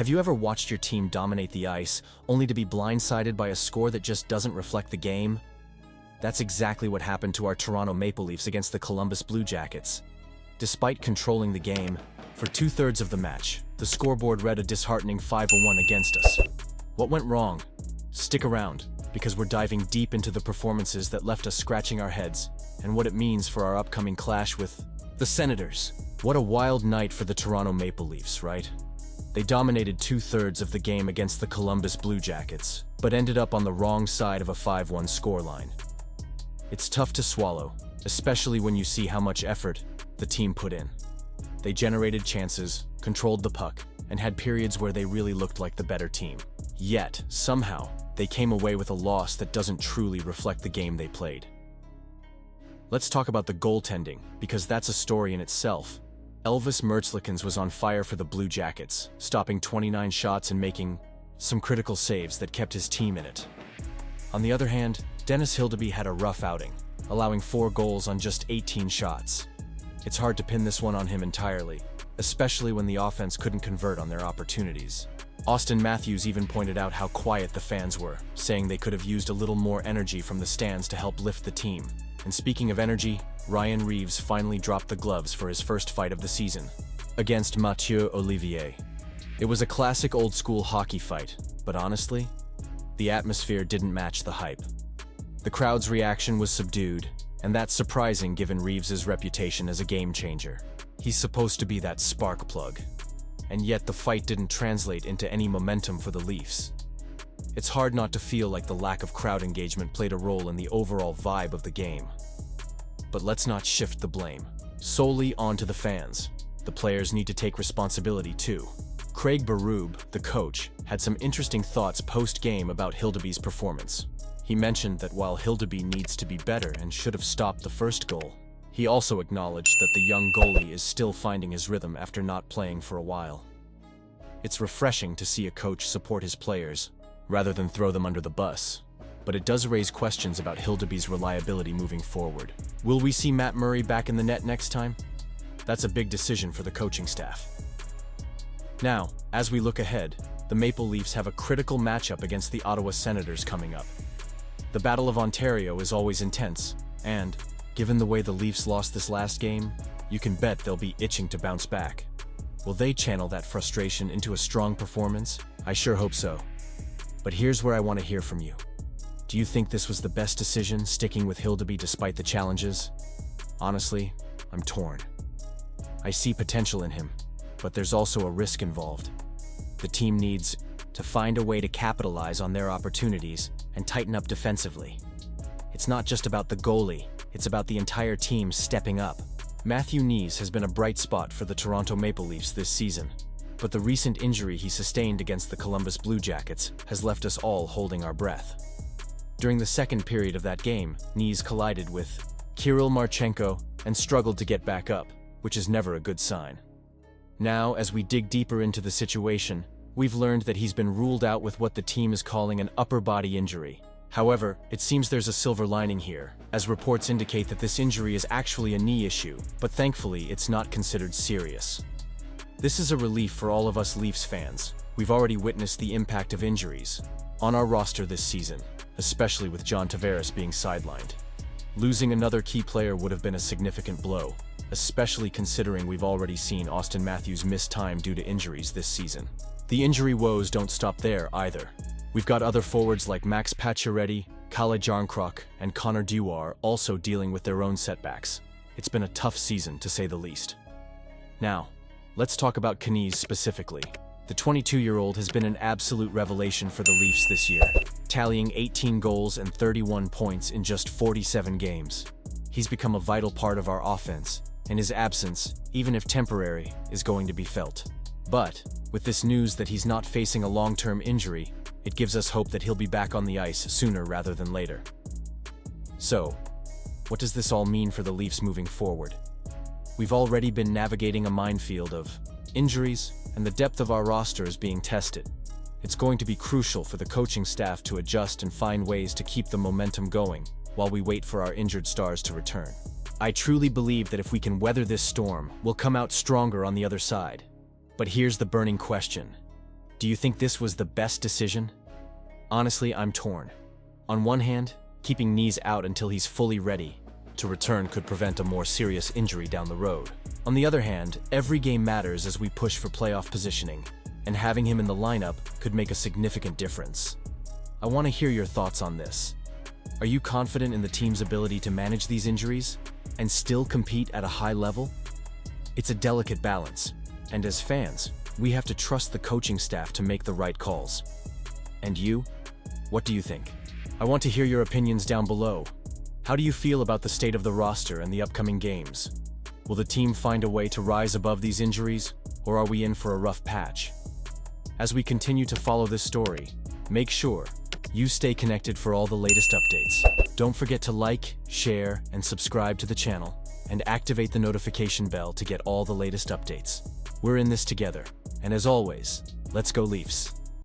Have you ever watched your team dominate the ice, only to be blindsided by a score that just doesn't reflect the game? That's exactly what happened to our Toronto Maple Leafs against the Columbus Blue Jackets. Despite controlling the game, for two-thirds of the match, the scoreboard read a disheartening 5-1 against us. What went wrong? Stick around, because we're diving deep into the performances that left us scratching our heads, and what it means for our upcoming clash with the Senators. What a wild night for the Toronto Maple Leafs, right? They dominated two-thirds of the game against the Columbus Blue Jackets, but ended up on the wrong side of a 5-1 scoreline. It's tough to swallow, especially when you see how much effort the team put in. They generated chances, controlled the puck, and had periods where they really looked like the better team. Yet, somehow, they came away with a loss that doesn't truly reflect the game they played. Let's talk about the goaltending, because that's a story in itself. Elvis Merzlikins was on fire for the Blue Jackets, stopping 29 shots and making some critical saves that kept his team in it. On the other hand, Dennis Hildeby had a rough outing, allowing 4 goals on just 18 shots. It's hard to pin this one on him entirely, especially when the offense couldn't convert on their opportunities. Austin Matthews even pointed out how quiet the fans were, saying they could have used a little more energy from the stands to help lift the team. And speaking of energy, Ryan Reeves finally dropped the gloves for his first fight of the season, against Mathieu Olivier. It was a classic old-school hockey fight, but honestly, the atmosphere didn't match the hype. The crowd's reaction was subdued, and that's surprising given Reeves' reputation as a game-changer. He's supposed to be that spark plug, and yet the fight didn't translate into any momentum for the Leafs. It's hard not to feel like the lack of crowd engagement played a role in the overall vibe of the game. But let's not shift the blame solely onto the fans. The players need to take responsibility too. Craig Berube, the coach, had some interesting thoughts post-game about Hildeby's performance. He mentioned that while Hildeby needs to be better and should have stopped the first goal, he also acknowledged that the young goalie is still finding his rhythm after not playing for a while. It's refreshing to see a coach support his players, rather than throw them under the bus. But it does raise questions about Hildeby's reliability moving forward. Will we see Matt Murray back in the net next time? That's a big decision for the coaching staff. Now, as we look ahead, the Maple Leafs have a critical matchup against the Ottawa Senators coming up. The Battle of Ontario is always intense, and, given the way the Leafs lost this last game, you can bet they'll be itching to bounce back. Will they channel that frustration into a strong performance? I sure hope so. But here's where I want to hear from you. Do you think this was the best decision, sticking with Hildeby despite the challenges? Honestly, I'm torn. I see potential in him, but there's also a risk involved. The team needs to find a way to capitalize on their opportunities and tighten up defensively. It's not just about the goalie, it's about the entire team stepping up. Matthew Knies has been a bright spot for the Toronto Maple Leafs this season, but the recent injury he sustained against the Columbus Blue Jackets has left us all holding our breath. During the second period of that game, Knies collided with Kirill Marchenko and struggled to get back up, which is never a good sign. Now, as we dig deeper into the situation, we've learned that he's been ruled out with what the team is calling an upper body injury. However, it seems there's a silver lining here, as reports indicate that this injury is actually a knee issue, but thankfully it's not considered serious. This is a relief for all of us Leafs fans. We've already witnessed the impact of injuries on our roster this season, especially with John Tavares being sidelined. Losing another key player would have been a significant blow, especially considering we've already seen Austin Matthews miss time due to injuries this season. The injury woes don't stop there either. We've got other forwards like Max Pacioretty, Kalle Jarnkrok, and Connor Dewar also dealing with their own setbacks. It's been a tough season, to say the least. Now, let's talk about Knies specifically. The 22-year-old has been an absolute revelation for the Leafs this year, tallying 18 goals and 31 points in just 47 games. He's become a vital part of our offense, and his absence, even if temporary, is going to be felt. But, with this news that he's not facing a long-term injury, it gives us hope that he'll be back on the ice sooner rather than later. So, what does this all mean for the Leafs moving forward? We've already been navigating a minefield of injuries, and the depth of our roster is being tested. It's going to be crucial for the coaching staff to adjust and find ways to keep the momentum going while we wait for our injured stars to return. I truly believe that if we can weather this storm, we'll come out stronger on the other side. But here's the burning question. Do you think this was the best decision? Honestly, I'm torn. On one hand, keeping Nies out until he's fully ready to return could prevent a more serious injury down the road. On the other hand, every game matters as we push for playoff positioning, and having him in the lineup could make a significant difference. I want to hear your thoughts on this. Are you confident in the team's ability to manage these injuries and still compete at a high level? It's a delicate balance, and as fans, we have to trust the coaching staff to make the right calls. And you? What do you think? I want to hear your opinions down below. How do you feel about the state of the roster and the upcoming games? Will the team find a way to rise above these injuries, or are we in for a rough patch? As we continue to follow this story, make sure you stay connected for all the latest updates. Don't forget to like, share, and subscribe to the channel, and activate the notification bell to get all the latest updates. We're in this together, and as always, let's go Leafs!